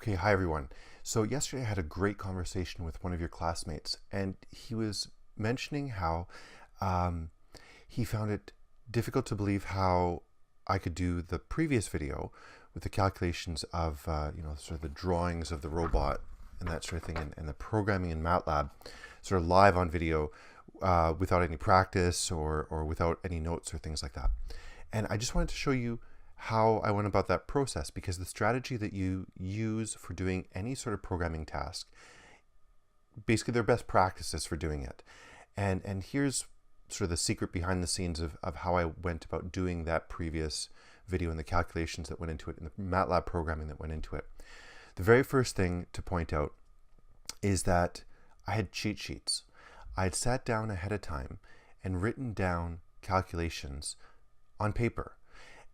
Okay, hi everyone. So yesterday I had a great conversation with one of your classmates, and he was mentioning how um, he found it difficult to believe how I could do the previous video with the calculations of, sort of the drawings of the robot and that sort of thing, and the programming in MATLAB, sort of live on video without any practice or without any notes or things like that. And I just wanted to show you how I went about that process, because the strategy that you use for doing any sort of programming task, basically they're best practices for doing it. And here's sort of the secret behind the scenes of how I went about doing that previous video and the calculations that went into it and the MATLAB programming that went into it. The very first thing to point out is that I had cheat sheets. I had sat down ahead of time and written down calculations on paper.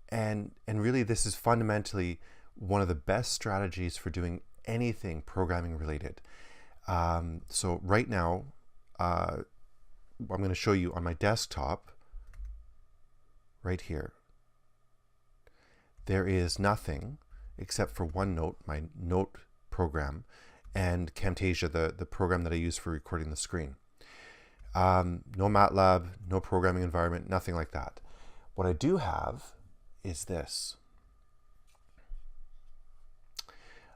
And really, this is fundamentally one of the best strategies for doing anything programming related. So right now, I'm going to show you on my desktop, right here. There is nothing except for OneNote, my note program, and Camtasia, the program that I use for recording the screen. No MATLAB, no programming environment, nothing like that. What I do have is this.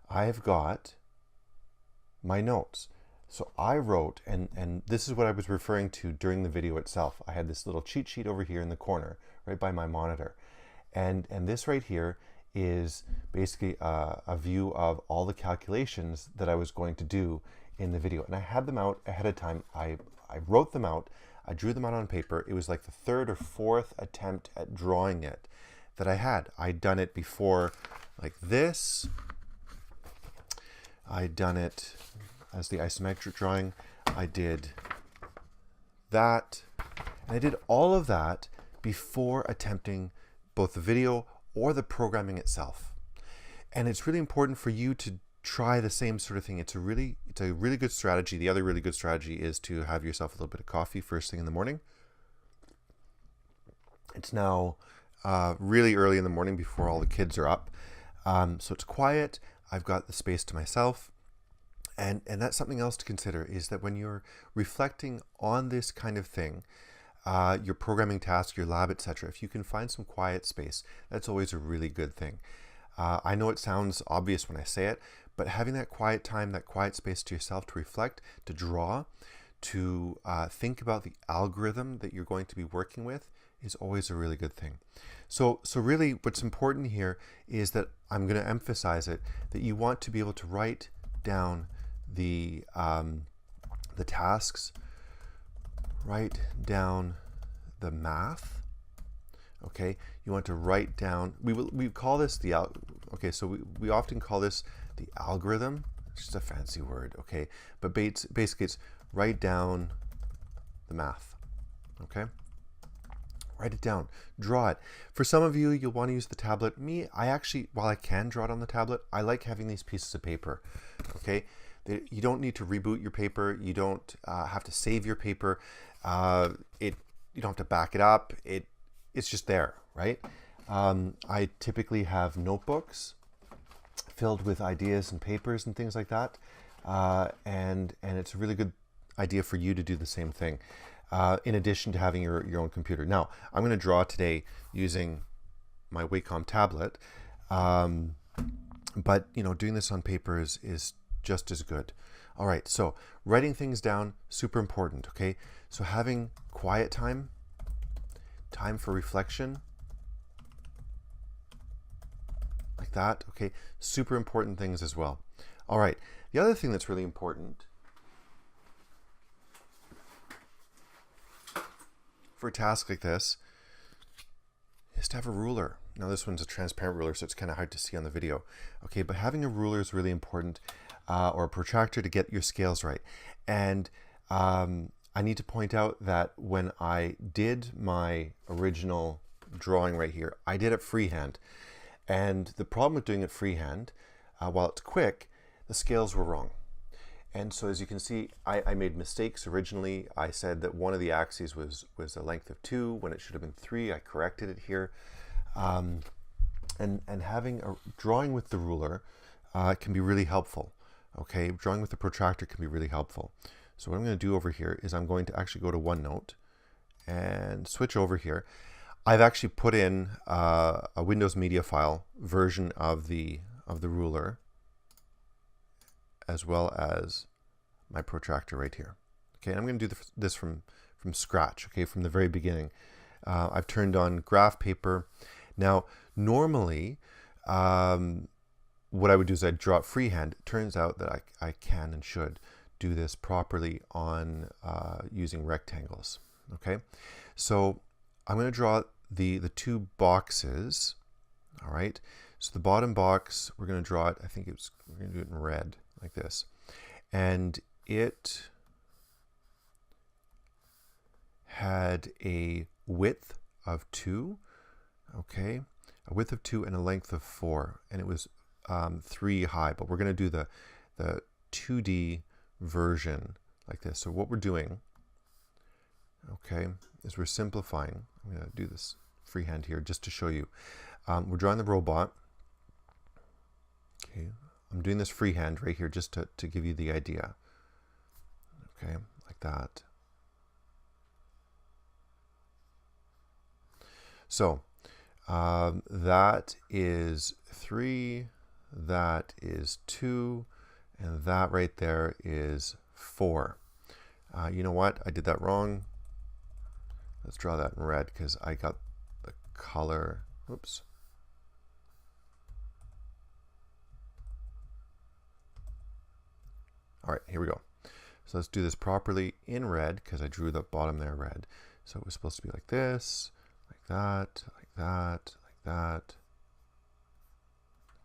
I've got my notes. So I wrote, and this is what I was referring to during the video itself. I had this little cheat sheet over here in the corner, right by my monitor. And this right here is basically a view of all the calculations that I was going to do in the video. And I had them out ahead of time. I wrote them out. I drew them out on paper. It was like the third or fourth attempt at drawing it that I had. I'd done it before like this. I'd done it as the isometric drawing. I did that. And I did all of that before attempting both the video or the programming itself. And it's really important for you to try the same sort of thing. It's a really good strategy. The other really good strategy is to have yourself a little bit of coffee first thing in the morning. It's now really early in the morning before all the kids are up. So it's quiet. I've got the space to myself. And that's something else to consider, is that when you're reflecting on this kind of thing, your programming task, your lab, etc., if you can find some quiet space, that's always a really good thing. I know it sounds obvious when I say it, but having that quiet time, that quiet space to yourself to reflect, to draw, to think about the algorithm that you're going to be working with is always a really good thing. So really what's important here is that I'm going to emphasize it, that you want to be able to write down the tasks, write down the math. Okay, you want to write down, we call this the, okay, so we often call this the algorithm. It's just a fancy word, okay? But basically it's write down the math, okay? Write it down, draw it. For some of you, you'll want to use the tablet. Me, I actually, while I can draw it on the tablet, I like having these pieces of paper, okay? You don't need to reboot your paper. You don't have to save your paper. You don't have to back it up. It's just there, right? I typically have notebooks filled with ideas and papers and things like that. And it's a really good idea for you to do the same thing, in addition to having your own computer. Now, I'm going to draw today using my Wacom tablet, but doing this on paper is just as good. All right, so writing things down, super important, okay? So having quiet time for reflection, like that, okay? Super important things as well. All right, the other thing that's really important for a task like this is to have a ruler. Now this one's a transparent ruler, so it's kind of hard to see on the video. Okay, but having a ruler is really important, or a protractor to get your scales right. And I need to point out that when I did my original drawing right here, I did it freehand. And the problem with doing it freehand, while it's quick, the scales were wrong. And so as you can see, I made mistakes originally. I said that one of the axes was a length of 2 when it should have been 3. I corrected it here. And having a drawing with the ruler can be really helpful. Okay, drawing with the protractor can be really helpful. So what I'm going to do over here is I'm going to actually go to OneNote and switch over here. I've actually put in a Windows Media File version of the ruler, as well as my protractor right here. Okay, and I'm going to do this from scratch. Okay, from the very beginning. I've turned on graph paper. Now, normally, what I would do is I'd draw it freehand. It turns out that I can and should do this properly on using rectangles. Okay, so I'm going to draw the two boxes. All right, so the bottom box, we're going to draw it, we're going to do it in red like this, and it had a width of 2, okay, a width of 2 and a length of 4, and it was 3 high, but we're going to do the 2D version like this. So what we're doing, okay, is we're simplifying. I'm going to do this freehand here just to show you. We're drawing the robot. Okay, I'm doing this freehand right here just to give you the idea. Okay, like that. So that is 3, that is 2, and that right there is 4. You know what? I did that wrong. Let's draw that in red because I got the color. Oops. All right, here we go. So let's do this properly in red because I drew the bottom there red. So it was supposed to be like this, like that, like that, like that.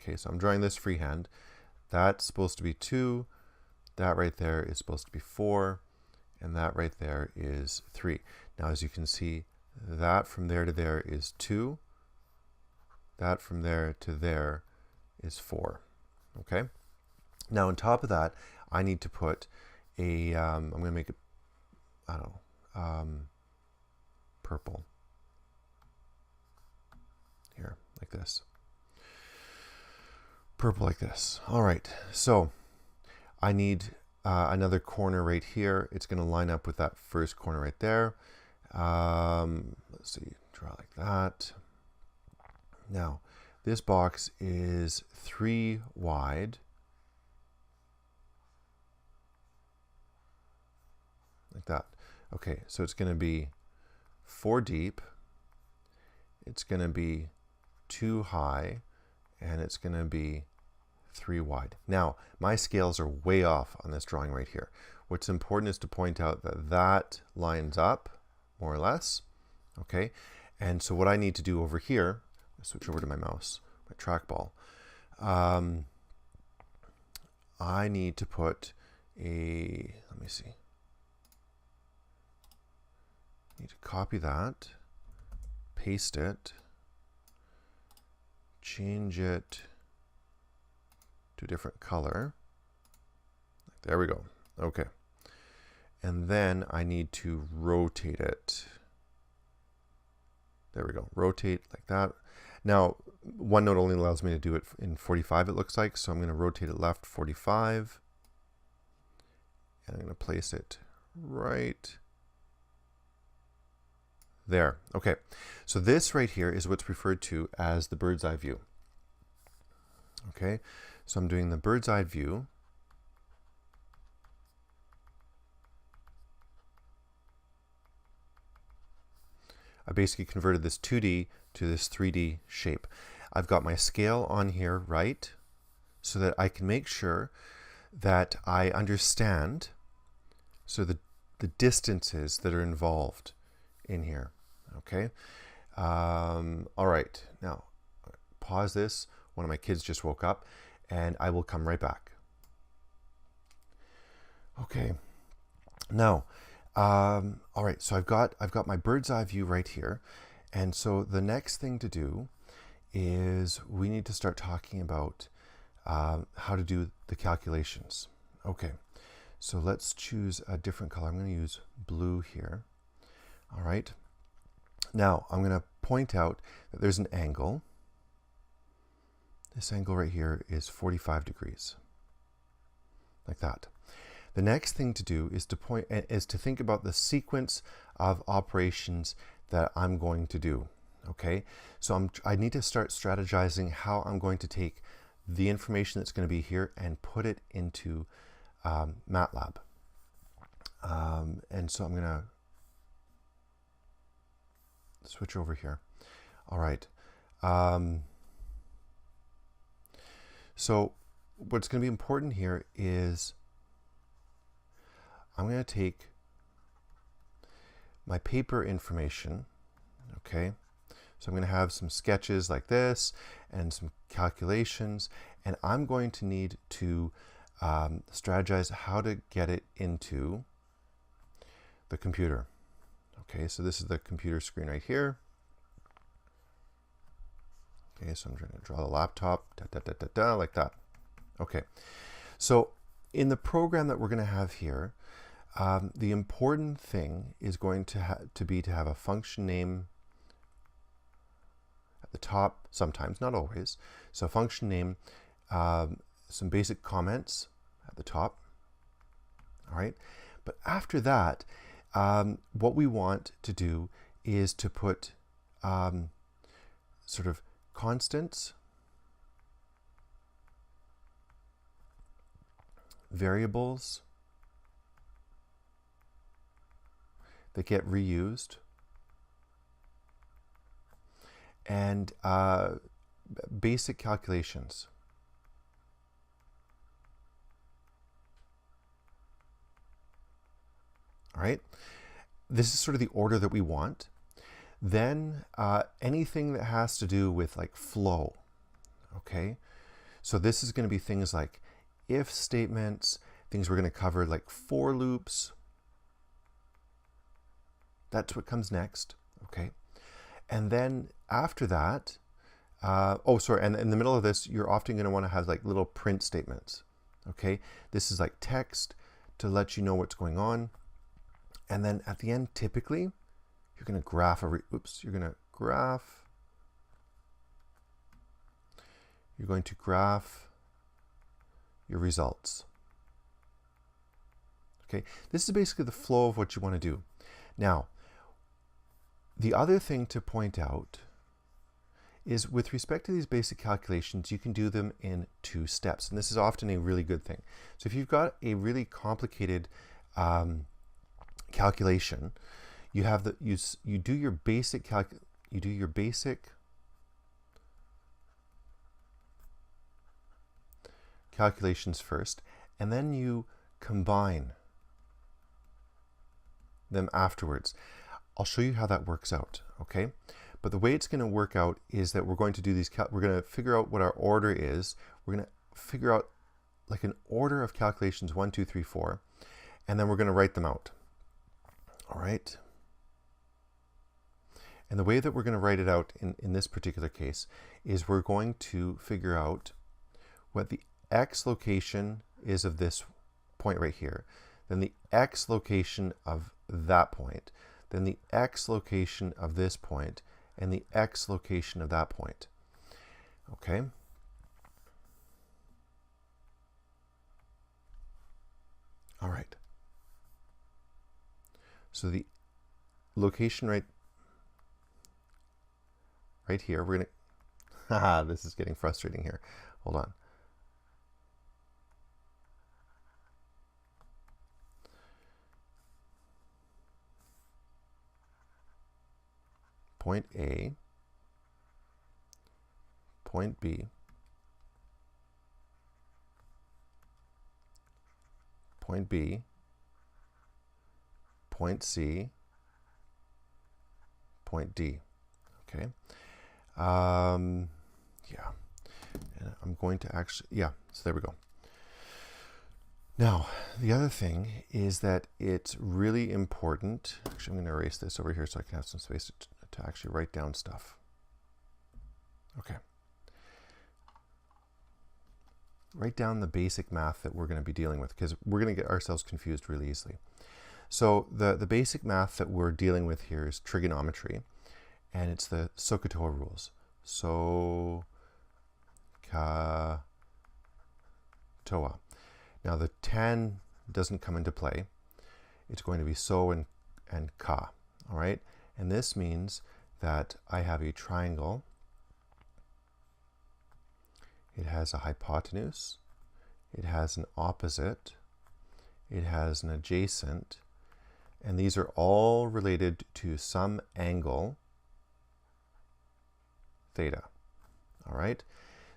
Okay, so I'm drawing this freehand. That's supposed to be 2. That right there is supposed to be 4. And that right there is 3. Now, as you can see, that from there to there is 2. That from there to there is 4. Okay? Now, on top of that, I need to put a, I'm going to make it, I don't know, purple. Here, like this. Purple like this. All right, so I need another corner right here. It's going to line up with that first corner right there. Let's see, draw like that. Now, this box is 3 wide. Like that. Okay, so it's going to be 4 deep. It's going to be 2 high. And it's going to be 3 wide. Now, my scales are way off on this drawing right here. What's important is to point out that that lines up, more or less. Okay, and so what I need to do over here, I'll switch over to my mouse, my trackball. I need to put a, let me see. I need to copy that, paste it, change it to a different color. There we go. Okay. And then I need to rotate it. There we go. Rotate like that. Now, OneNote only allows me to do it in 45, it looks like. So I'm going to rotate it left 45. And I'm going to place it right there. Okay, so this right here is what's referred to as the bird's eye view. Okay, so I'm doing the bird's eye view. I basically converted this 2D to this 3D shape. I've got my scale on here right so that I can make sure that I understand the distances that are involved in here. Okay. All right. Now, pause this. One of my kids just woke up, and I will come right back. Okay. Now, all right. So I've got my bird's eye view right here, and so the next thing to do is we need to start talking about how to do the calculations. Okay. So let's choose a different color. I'm going to use blue here. All right. Now I'm going to point out that there's an angle. This angle right here is 45 degrees, like that. The next thing to do is to think about the sequence of operations that I'm going to do. Okay, so I need to start strategizing how I'm going to take the information that's going to be here and put it into MATLAB. And so I'm going to switch over here. All right. So what's going to be important here is I'm going to take my paper information, okay? So I'm going to have some sketches like this and some calculations, and I'm going to need to strategize how to get it into the computer. Okay, so this is the computer screen right here. Okay, so I'm trying to draw the laptop, like that. Okay, so in the program that we're going to have here, the important thing is going to have a function name at the top, sometimes, not always. So function name, some basic comments at the top. All right, but after that, what we want to do is to put sort of constants, variables that get reused, and basic calculations. All right, this is sort of the order that we want. Then anything that has to do with like flow, okay? So this is going to be things like if statements, things we're going to cover like for loops. That's what comes next, okay? And then after that, and in the middle of this, you're often going to want to have like little print statements, okay? This is like text to let you know what's going on. And then at the end, typically, you're going to graph you're going to graph your results. Okay, this is basically the flow of what you want to do. Now, the other thing to point out is with respect to these basic calculations, you can do them in 2 steps, and this is often a really good thing. So if you've got a really complicated calculation, you have you do your basic calculations first, and then you combine them afterwards. I'll show you how that works out, okay? But the way it's going to work out is that we're going to do these, we're going to figure out what our order is. We're going to figure out like an order of calculations, 1, 2, 3, 4, and then we're going to write them out. All right. And the way that we're going to write it out in this particular case is we're going to figure out what the x location is of this point right here, then the x location of that point, then the x location of this point, and the x location of that point. Okay? All right. So the location right here, we're gonna, this is getting frustrating here. Hold on. Point A, point B, point B, point C, point D. Okay. Yeah. And I'm going to actually, yeah, so there we go. Now, the other thing is that it's really important. Actually, I'm going to erase this over here so I can have some space to actually write down stuff. Okay. Write down the basic math that we're going to be dealing with, because we're going to get ourselves confused really easily. So the basic math that we're dealing with here is trigonometry, and it's the SOHCAHTOA rules. So ka, toa. Now the tan doesn't come into play. It's going to be so and ka, all right? And this means that I have a triangle. It has a hypotenuse, it has an opposite, it has an adjacent, and these are all related to some angle theta, all right?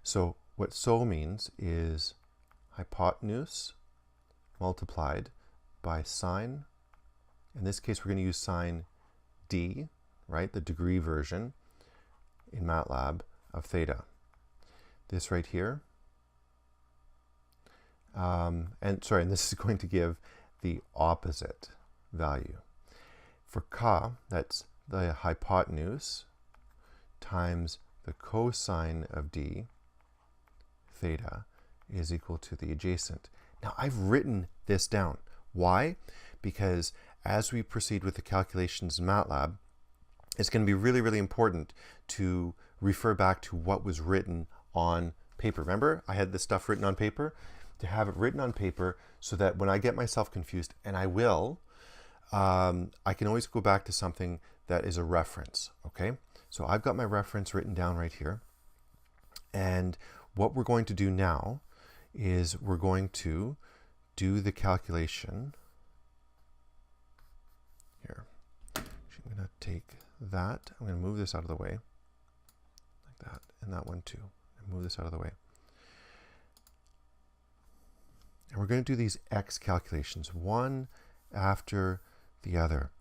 So what so means is hypotenuse multiplied by sine. In this case, we're going to use sine d, right? The degree version in MATLAB of theta. This right here. And this is going to give the opposite value. For ka, that's the hypotenuse times the cosine of d, theta, is equal to the adjacent. Now, I've written this down. Why? Because as we proceed with the calculations in MATLAB, it's going to be really, really important to refer back to what was written on paper. Remember, I had this stuff written on paper? To have it written on paper so that when I get myself confused, and I will, I can always go back to something that is a reference, okay? So I've got my reference written down right here. And what we're going to do now is we're going to do the calculation. Here, actually, I'm going to take that. I'm going to move this out of the way, like that, and that one too. And move this out of the way. And we're going to do these x calculations, one after the other.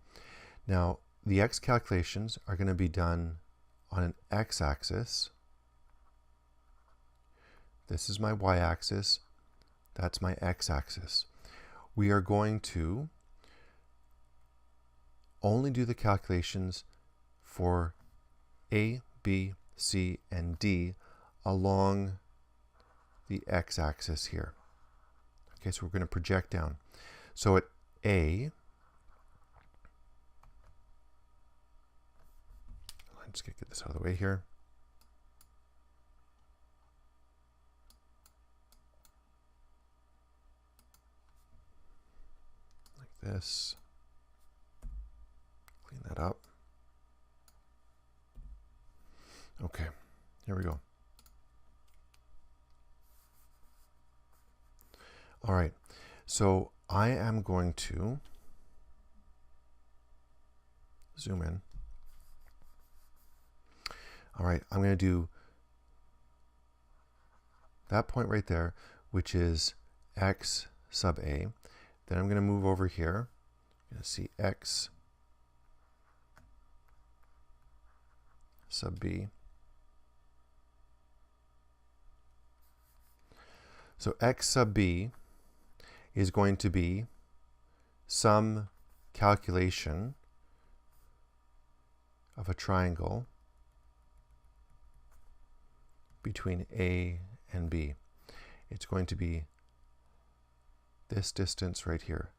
Now, the x calculations are going to be done on an x-axis. This is my y-axis. That's my x-axis. We are going to only do the calculations for A, B, C, and D along the x-axis here. Okay, so we're going to project down. So at A, I'm just going to get this out of the way here. Like this. Clean that up. Okay, here we go. All right, so I am going to zoom in. All right, I'm going to do that point right there, which is x sub a. Then I'm going to move over here. I'm going to see x sub b. So x sub b is going to be some calculation of a triangle between A and B. It's going to be this distance right here,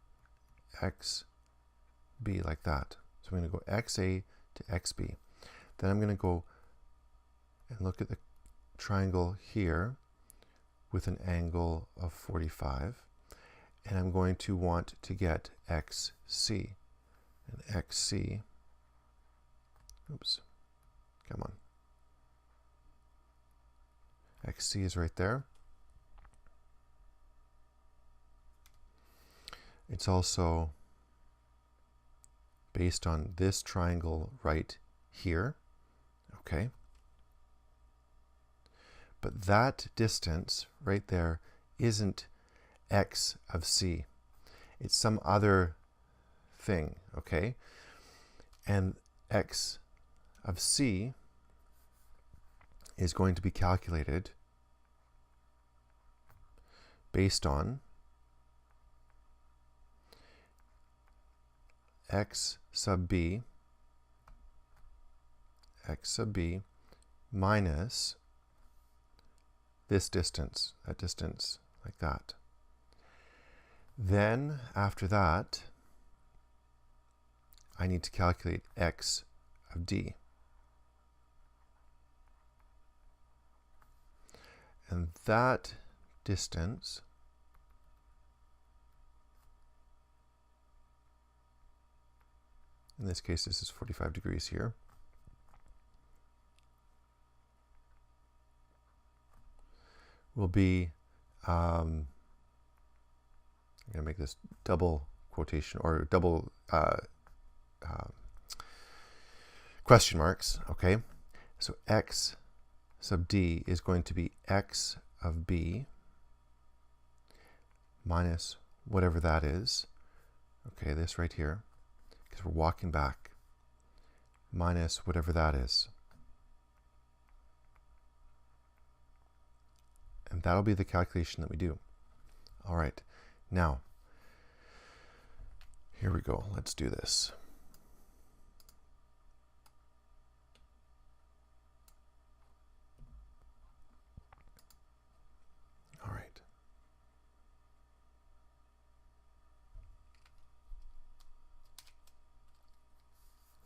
xb, like that. So I'm going to go xa to xb. Then I'm going to go and look at the triangle here with an angle of 45. And I'm going to want to get xc. And xc, oops, come on. xc is right there. It's also based on this triangle right here, okay? But that distance right there isn't x of c. It's some other thing, okay? And x of c is going to be calculated based on x sub b minus this distance, that distance like that. Then after that, I need to calculate x of d. And that distance in this case, this is 45 degrees here. Will be, I'm going to make this double quotation or double question marks. Okay, so x sub d is going to be x of b minus whatever that is. Okay, this right here, because we're walking back, minus whatever that is. And that'll be the calculation that we do. All right, now, here we go. Let's do this. All right.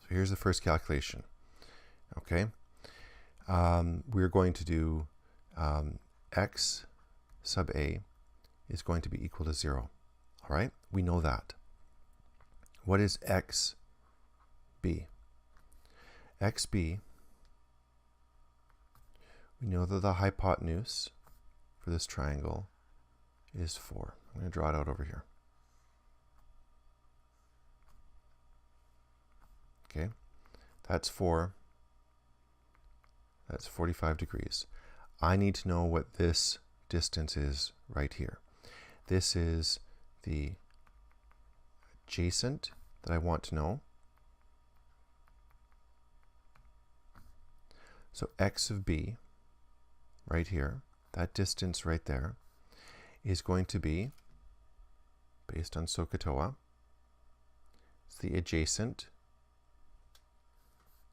So here's the first calculation. Okay. We're going to do x sub a is going to be equal to 0. All right, we know that. What is xb? xb, we know that the hypotenuse for this triangle is 4. I'm going to draw it out over here. Okay, that's 4. That's 45 degrees. I need to know what this distance is right here. This is the adjacent that I want to know. So x of b, right here, that distance right there, is going to be, based on SOHCAHTOA, it's the adjacent.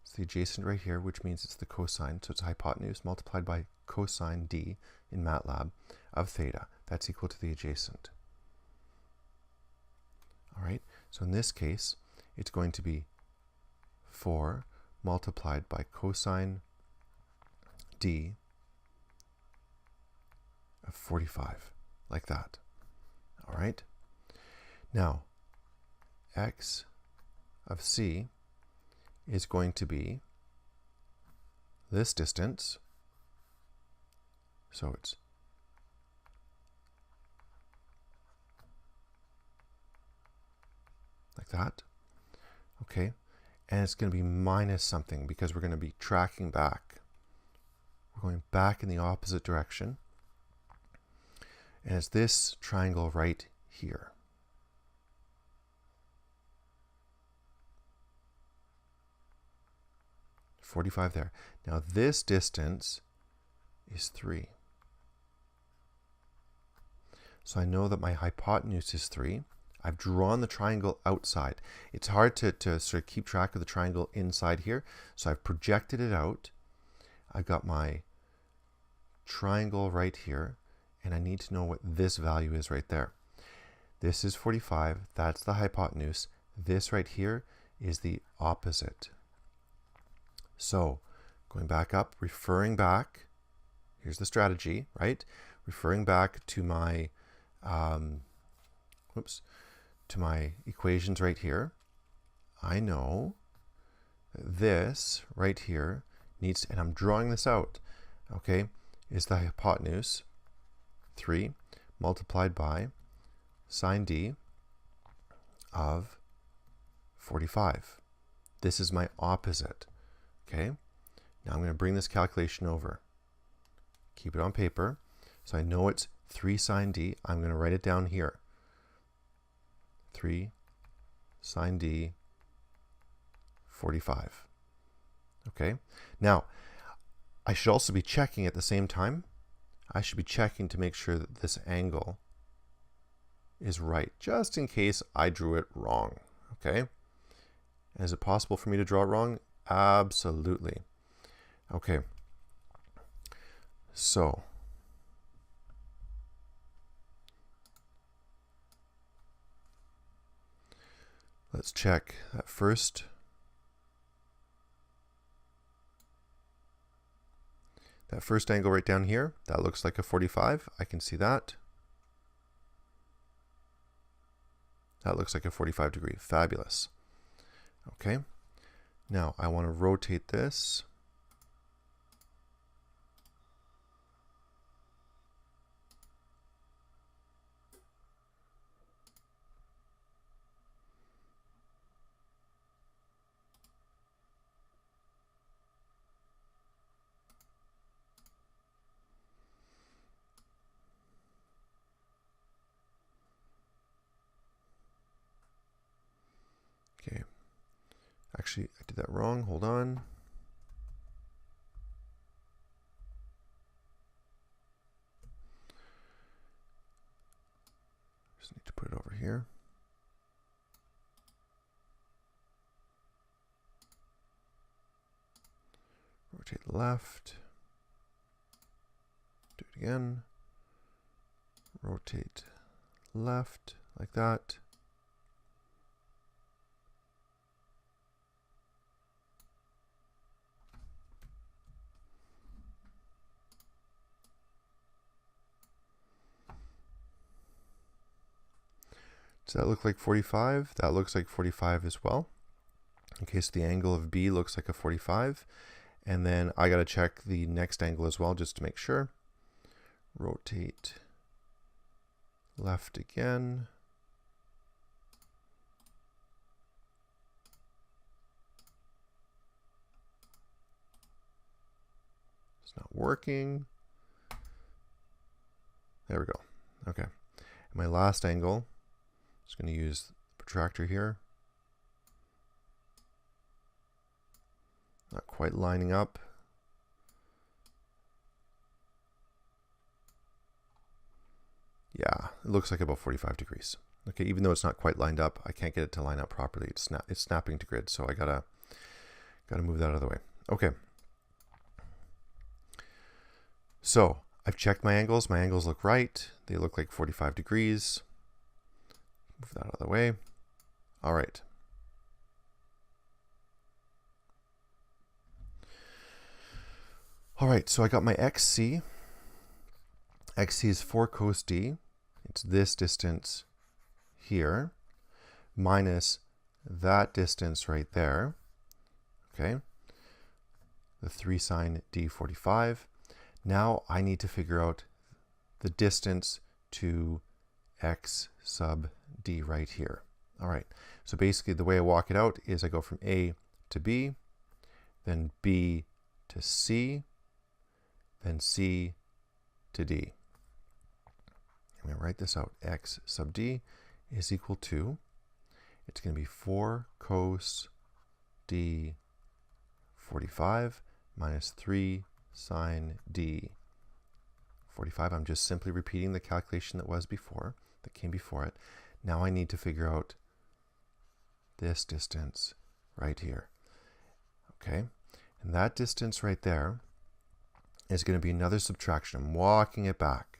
It's the adjacent right here, which means it's the cosine. So it's hypotenuse multiplied by cosine d in MATLAB of theta. That's equal to the adjacent. All right, so in this case, it's going to be 4 multiplied by cosine d of 45, like that. All right, now x of c is going to be this distance. So it's like that. Okay, and it's going to be minus something because we're going to be tracking back. We're going back in the opposite direction. And it's this triangle right here. .45 there. Now this distance is 3. So I know that my hypotenuse is 3. I've drawn the triangle outside. It's hard to sort of keep track of the triangle inside here. So I've projected it out. I've got my triangle right here. And I need to know what this value is right there. This is 45. That's the hypotenuse. This right here is the opposite. So going back up, referring back, here's the strategy, right? Referring back to my, to my equations right here. I know that this right here needs, and I'm drawing this out, okay, is the hypotenuse, 3 multiplied by sine d of 45. This is my opposite. Okay, now I'm going to bring this calculation over. Keep it on paper. So I know it's 3 sine d. I'm going to write it down here. 3 sine d 45. Okay, now I should also be checking at the same time. I should be checking to make sure that this angle is right, just in case I drew it wrong. Okay, is it possible for me to draw it wrong? Absolutely. Okay, so let's check that first. That first angle right down here, that looks like a 45. I can see that. That looks like a 45 degree. Fabulous. Okay. Now I want to rotate this. Okay. Actually, I did that wrong. Hold on. Just need to put it over here. Rotate left. Do it again. Rotate left, like that. Does that look like 45? That looks like 45 as well. Okay, so the angle of B looks like a 45. And then I got to check the next angle as well just to make sure. Rotate left again. It's not working. There we go. Okay. And my last angle, just going to use the protractor here. Not quite lining up. Yeah, it looks like about 45 degrees. Okay, even though it's not quite lined up, I can't get it to line up properly. It's snapping to grid, so I gotta move that out of the way. Okay. So I've checked my angles. My angles look right. They look like 45 degrees. Move that out of the way. All right. All right, so I got my XC. XC is 4 cos D. It's this distance here minus that distance right there. Okay, the 3 sine D45. Now I need to figure out the distance to X sub D right here. All right, so basically the way I walk it out is I go from A to B, then B to C, then C to D. I'm going to write this out. X sub D is equal to, it's going to be 4 cos D 45 minus 3 sine D 45. I'm just simply repeating the calculation that came before it. Now I need to figure out this distance right here. Okay, and that distance right there is going to be another subtraction. I'm walking it back.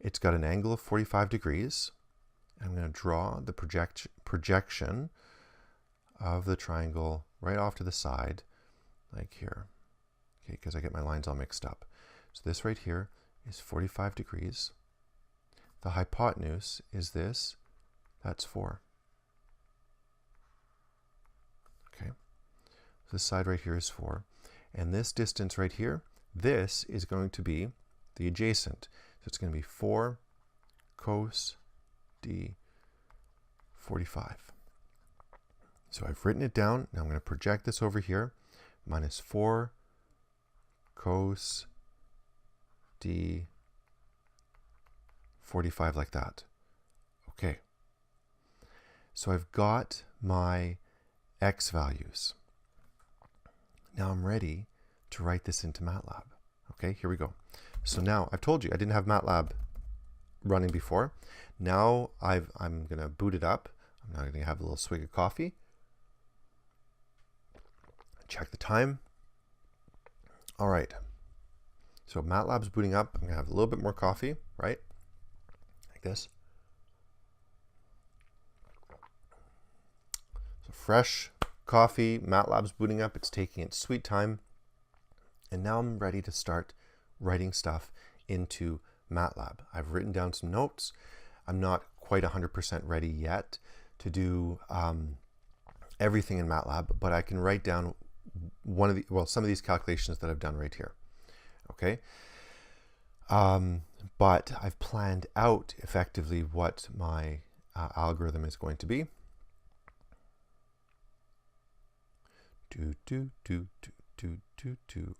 It's got an angle of 45 degrees. I'm going to draw the projection of the triangle right off to the side, like here. Okay, because I get my lines all mixed up. So this right here is 45 degrees. The hypotenuse is this. That's 4. Okay. So this side right here is 4. And this distance right here, this is going to be the adjacent. So it's going to be 4 cos D 45. So I've written it down. Now I'm going to project this over here. Minus 4 cos D 45 like that. Okay. So I've got my x values. Now I'm ready to write this into MATLAB. Okay, here we go. So now I've told you I didn't have MATLAB running before. Now I'm going to boot it up. I'm now going to have a little swig of coffee. Check the time. All right. So MATLAB's booting up. I'm going to have a little bit more coffee, right? Like this. So fresh coffee. MATLAB's booting up. It's taking its sweet time. And now I'm ready to start writing stuff into MATLAB. I've written down some notes. I'm not quite 100% ready yet to do everything in MATLAB, but I can write down some of these calculations that I've done right here. Okay. But I've planned out effectively what my algorithm is going to be.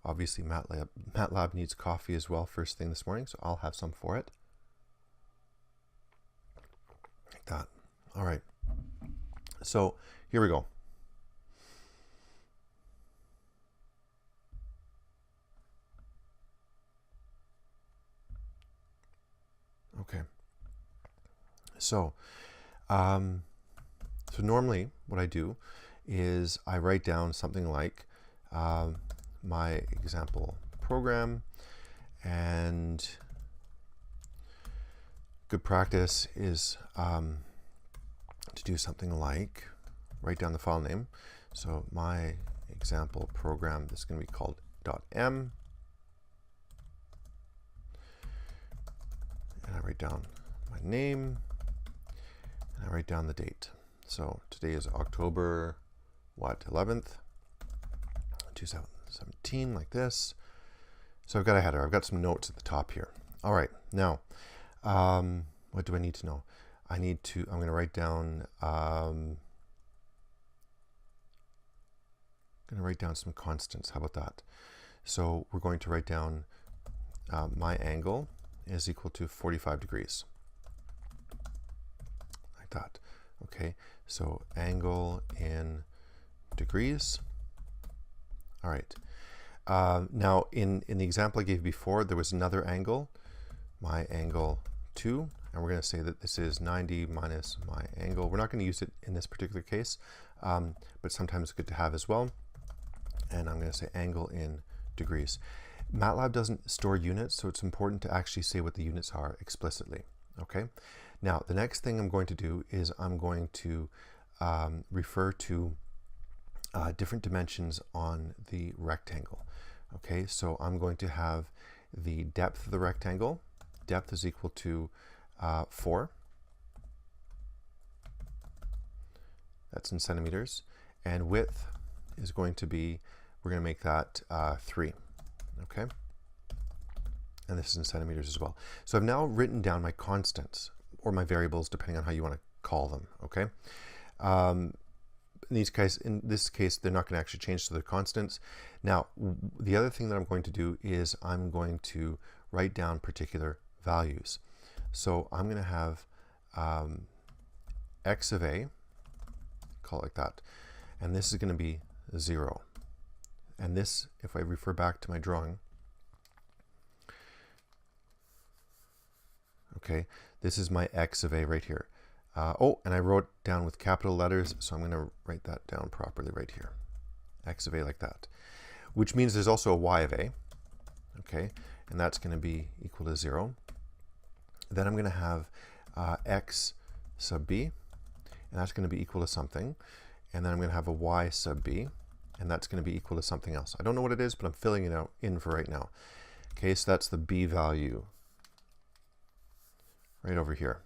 Obviously, MATLAB needs coffee as well first thing this morning, so I'll have some for it. Like that. All right. So here we go. Okay. So normally what I do is I write down something like my example program, and good practice is to do something like write down the file name. So my example program, this is going to be called .m, and I write down my name, and I write down the date. So today is October 11th, 2017, like this. So I've got a header. I've got some notes at the top here. All right, now what do I need to know? I'm going to write down some constants. How about that? So we're going to write down my angle is equal to 45 degrees. Like that. Okay, so angle in degrees. All right. Now in the example I gave before, there was another angle, my angle 2, and we're going to say that this is 90 minus my angle. We're not going to use it in this particular case, but sometimes it's good to have as well. And I'm going to say angle in degrees. MATLAB doesn't store units, so it's important to actually say what the units are explicitly. Okay. Now the next thing I'm going to do is I'm going to refer to different dimensions on the rectangle. Okay, so I'm going to have the depth of the rectangle. Depth is equal to 4. That's in centimeters. And width is going to be, we're going to make that 3. Okay, and this is in centimeters as well. So I've now written down my constants, or my variables, depending on how you want to call them. Okay. In this case, they're not going to actually change to the constants. Now, the other thing that I'm going to do is I'm going to write down particular values. So I'm going to have x of a, call it like that, and this is going to be 0. And this, if I refer back to my drawing, okay, this is my x of a right here. And I wrote down with capital letters, so I'm going to write that down properly right here. X of a like that. Which means there's also a y of a, okay, and that's going to be equal to 0. Then I'm going to have x sub b, and that's going to be equal to something. And then I'm going to have a y sub b, and that's going to be equal to something else. I don't know what it is, but I'm filling it out in for right now. Okay, so that's the b value right over here.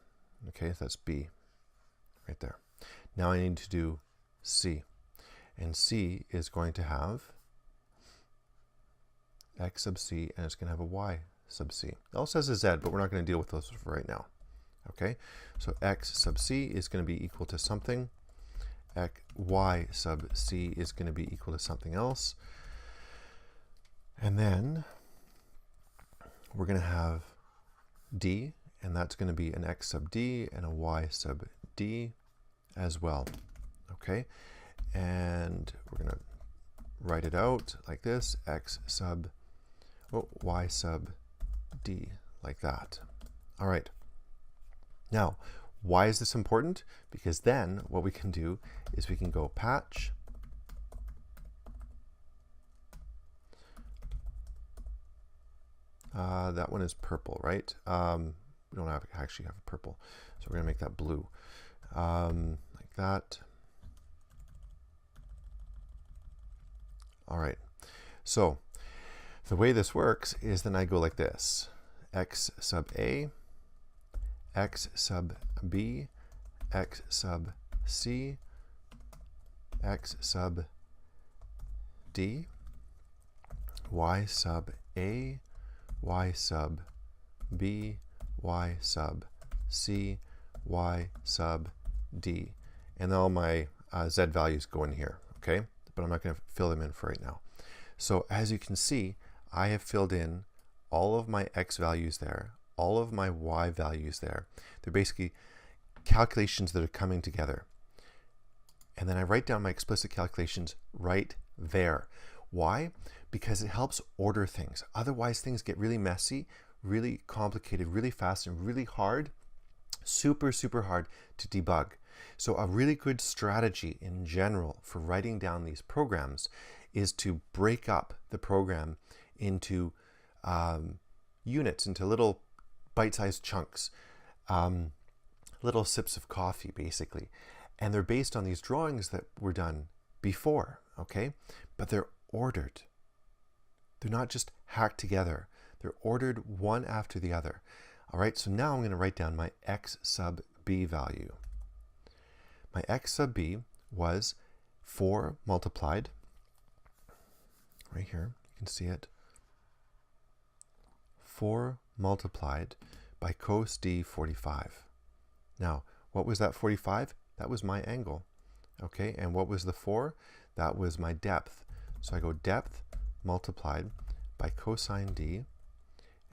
Okay, so that's b right there. Now I need to do c, and c is going to have x sub c, and it's going to have a y sub c. It also has a z, but we're not going to deal with those for right now. Okay, so x sub c is going to be equal to something. Y sub c is going to be equal to something else. And then we're going to have d, and that's going to be an x sub d and a y sub d as well. Okay, and we're going to write it out like this, x sub, y sub d, like that. All right. Now, why is this important? Because then what we can do is we can go patch, that one is purple, right? We don't actually have purple, so we're going to make that blue, like that. All right, so The way this works is then I go like this: x sub a, x sub b, x sub c, x sub d, y sub a, y sub b, y sub c, y sub d. And all my z values go in here, okay? But I'm not going to fill them in for right now. So as you can see, I have filled in all of my x values there, all of my y values there. They're basically calculations that are coming together. And then I write down my explicit calculations right there. Why? Because it helps order things. Otherwise, things get really messy, really complicated, really fast, and really hard. Super, super hard to debug. So a really good strategy in general for writing down these programs is to break up the program into units, into little bite-sized chunks, little sips of coffee, basically. And they're based on these drawings that were done before, okay? But they're ordered. They're not just hacked together. They're ordered one after the other. All right, so now I'm going to write down my x sub b value. My x sub b was 4 multiplied, right here, you can see it, 4 multiplied by cos d 45. Now, what was that 45? That was my angle, okay? And what was the 4? That was my depth. So I go depth multiplied by cosine d,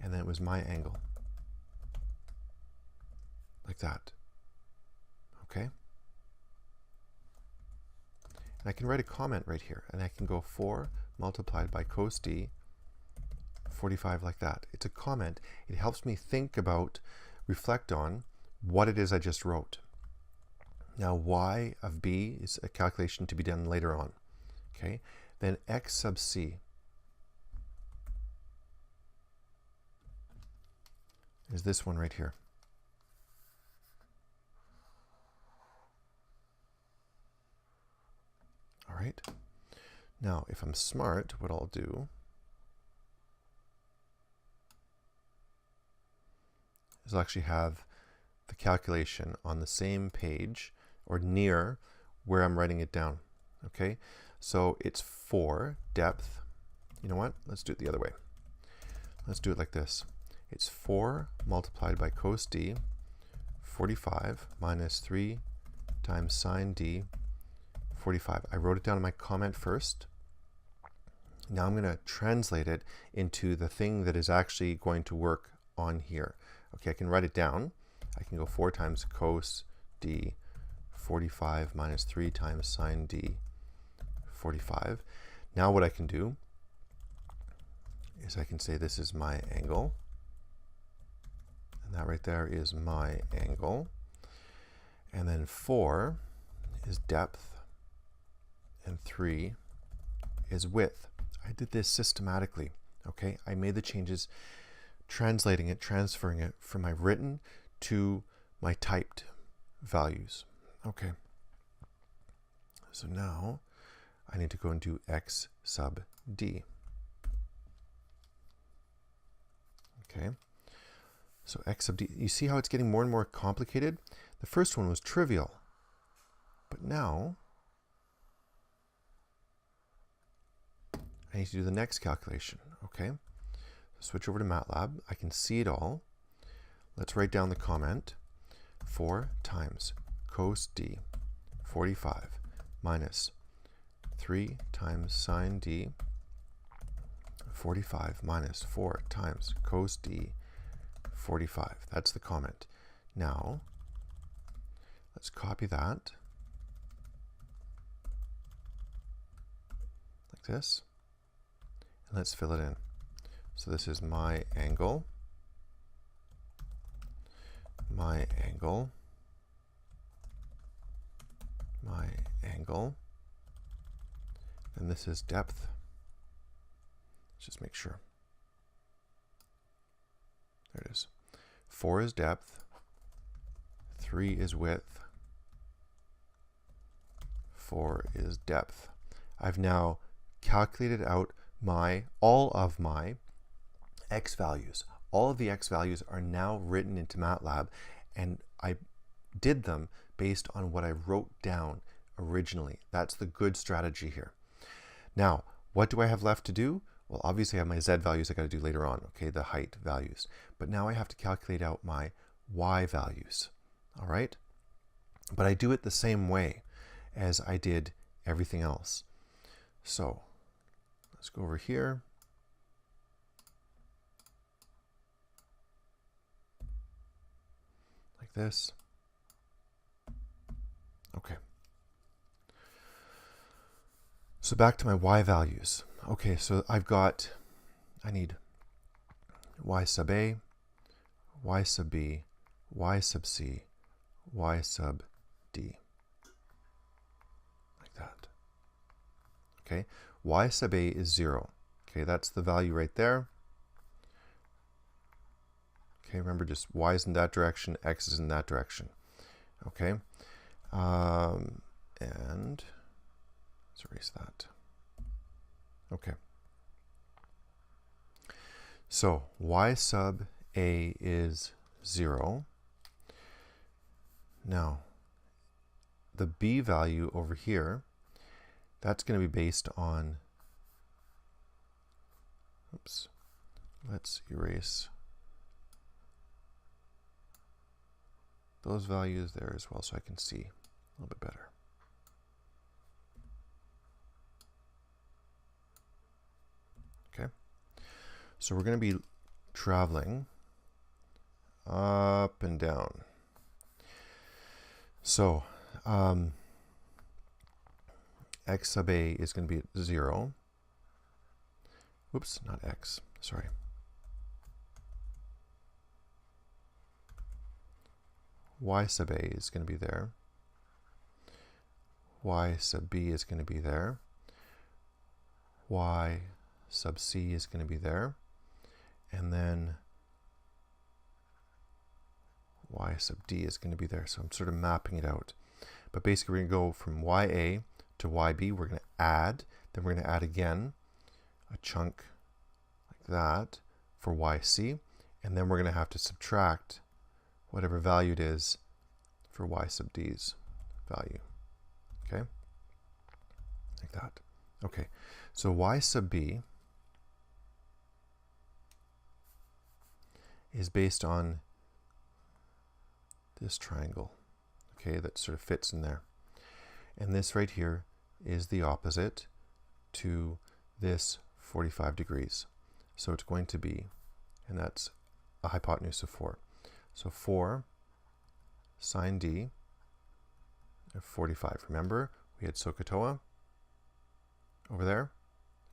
and then it was my angle, like that, okay? And I can write a comment right here, and I can go 4 multiplied by cos d 45 like that. It's a comment. It helps me think about, reflect on what it is I just wrote. Now y of b is a calculation to be done later on. Okay, then x sub c is this one right here. All right. Now, if I'm smart, what I'll do is I'll actually have the calculation on the same page or near where I'm writing it down. Okay, so it's 4 depth. You know what? Let's do it the other way. Let's do it like this. It's 4 multiplied by cos d 45 minus 3 times sine d 45. I wrote it down in my comment first. Now I'm going to translate it into the thing that is actually going to work on here. Okay, I can write it down. I can go 4 times cos d 45 minus 3 times sine d 45. Now what I can do is I can say this is my angle, and that right there is my angle, and then 4 is depth, and 3 is width. I did this systematically, okay? I made the changes, translating it, transferring it from my written to my typed values. Okay. So now I need to go and do x sub d. Okay. So x sub d, you see how it's getting more and more complicated? The first one was trivial, but now I need to do the next calculation, okay? Switch over to MATLAB. I can see it all. Let's write down the comment. 4 times cos d 45 minus 3 times sine d 45 minus 4 times cos d 45. That's the comment. Now, let's copy that like this. And let's fill it in. So this is my angle, my angle, my angle, and this is depth. Let's just make sure. There it is. 4 is depth, 3 is width, 4 is depth. I've now calculated out all of my x values. All of the x values are now written into MATLAB, and I did them based on what I wrote down originally. That's the good strategy here. Now, what do I have left to do? Well, obviously I have my z values I got to do later on, okay, the height values. But now I have to calculate out my y values, all right? But I do it the same way as I did everything else. So let's go over here. Like this. Okay. So back to my y values. Okay, so I need y sub a, y sub b, y sub c, y sub d. Like that. Okay, y sub a is 0. Okay, that's the value right there. Okay, remember just y is in that direction, x is in that direction. Okay, and let's erase that. Okay. So y sub a is 0. Now, the b value over here, that's going to be based on, oops, let's erase those values there as well so I can see a little bit better. Okay, so we're going to be traveling up and down. So x sub a is going to be 0. Whoops, not x, sorry. Y sub a is going to be there. Y sub b is going to be there. Y sub c is going to be there. And then y sub d is going to be there. So I'm sort of mapping it out. But basically we're going to go from ya to yb. We're going to add. Then we're going to add again a chunk like that for yc. And then we're going to have to subtract whatever value it is for y sub d's value. Okay? Like that. Okay. So y sub b is based on this triangle, okay, that sort of fits in there. And this right here is the opposite to this 45 degrees. So it's going to be, and that's a hypotenuse of 4. So 4 sine d of 45. Remember, we had SOHCAHTOA over there.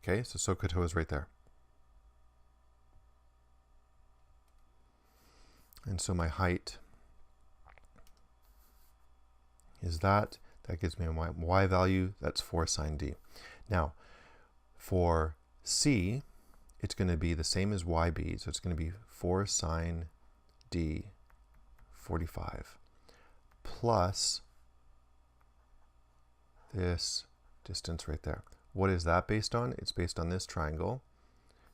Okay, so SOHCAHTOA is right there. And so my height is that. That gives me a y value. That's 4 sine d. Now, for c, it's going to be the same as yb. So it's going to be 4 sine d 45 plus this distance right there. What is that based on? It's based on this triangle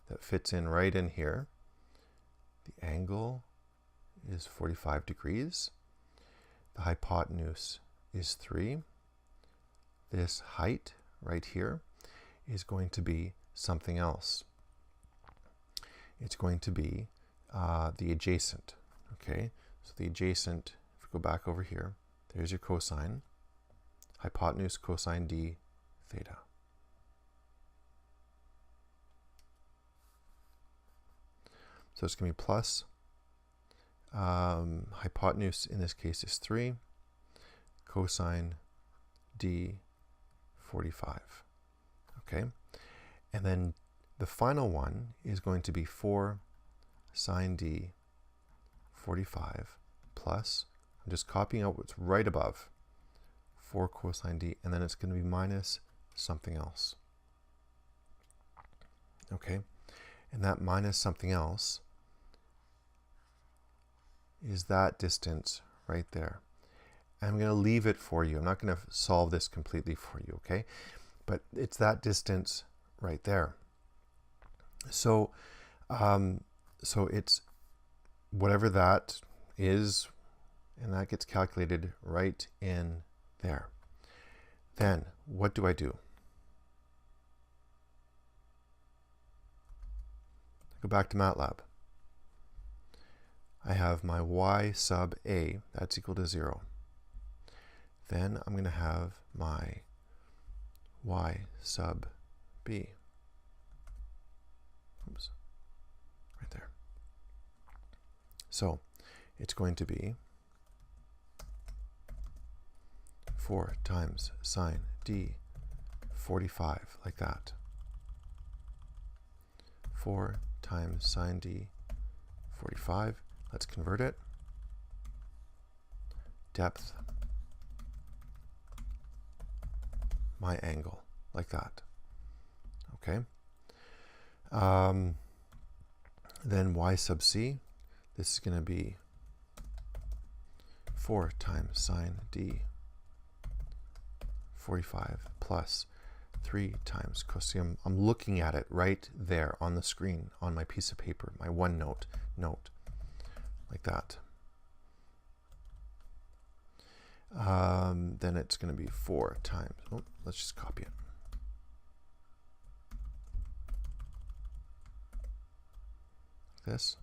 that fits in right in here. The angle is 45 degrees. The hypotenuse is 3. This height right here is going to be something else. It's going to be the adjacent. Okay, so the adjacent, if we go back over here, there's your cosine. Hypotenuse cosine d theta. So it's going to be plus, hypotenuse in this case is 3, cosine d 45. Okay, and then the final one is going to be 4 sine d 45 plus, I'm just copying out what's right above, 4 cosine d, and then it's going to be minus something else. Okay, and that minus something else is that distance right there. I'm going to leave it for you. I'm not going to solve this completely for you, okay? But it's that distance right there. So, so it's whatever that is, and that gets calculated right in there. Then what do? I go back to MATLAB. I have my y sub a, that's equal to 0. Then I'm going to have my y sub b. Oops, right there. So it's going to be 4 times sine d 45, like that. 4 times sine d 45. Let's convert it. Depth, my angle, like that. Okay. Then y sub c, this is going to be 4 times sine d 45 plus 3 times cosine. I'm looking at it right there on the screen on my piece of paper, my OneNote note, like that. Then it's going to be 4 times, let's just copy it. This.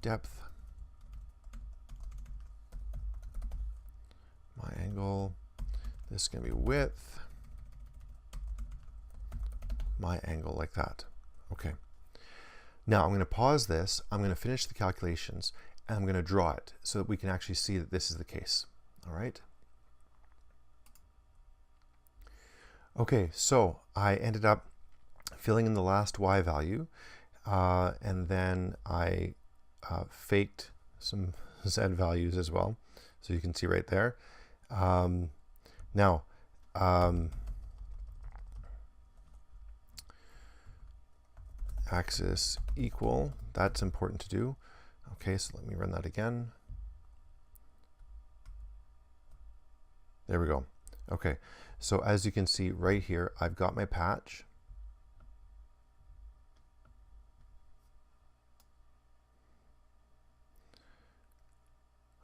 Depth. My angle. This is going to be width. My angle, like that. Okay. Now I'm going to pause this. I'm going to finish the calculations, and I'm going to draw it so that we can actually see that this is the case. All right. Okay, so I ended up filling in the last y value, and then I faked some z values as well. So you can see right there. Now, axis equal, that's important to do. Okay, so let me run that again. There we go. Okay, so as you can see right here, I've got my patch.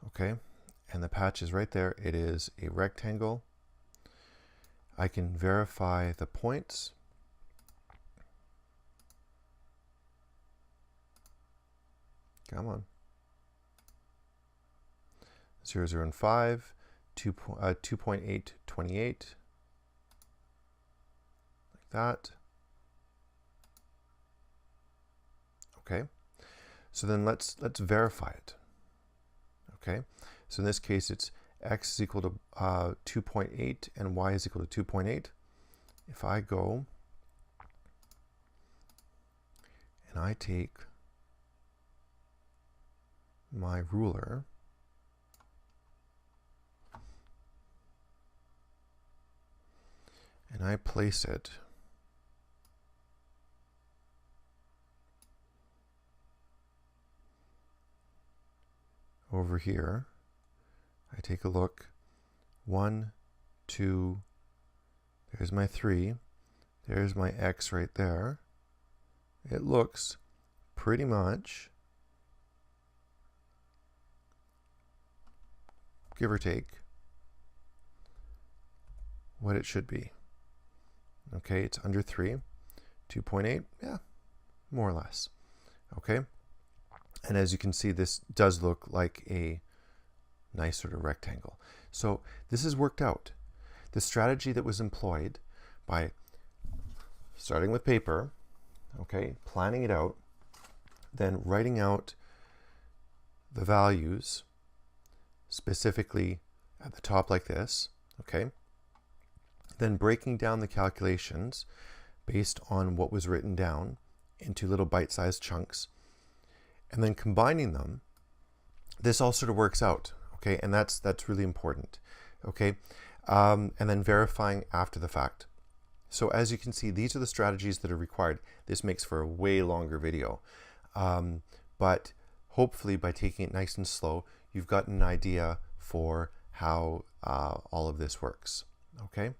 Okay, and the patch is right there. It is a rectangle. I can verify the points. Come on. 0, 0, and 5, 2.8, 28, like that. Okay, so then let's verify it. Okay, so in this case it's x is equal to 2.8 and y is equal to 2.8. If I go and I take my ruler and I place it over here, I take a look, 1, 2, there's my 3, there's my x right there. It looks pretty much, give or take, what it should be. Okay, it's under 3, 2.8, yeah, more or less. Okay, and as you can see, this does look like a nice sort of rectangle. So this has worked out. The strategy that was employed by starting with paper, okay, planning it out, then writing out the values specifically at the top like this, okay, then breaking down the calculations based on what was written down into little bite-sized chunks, and then combining them. This all sort of works out, okay, and that's really important, okay, and then verifying after the fact. So as you can see, these are the strategies that are required. This makes for a way longer video, but hopefully by taking it nice and slow, you've gotten an idea for how all of this works, okay.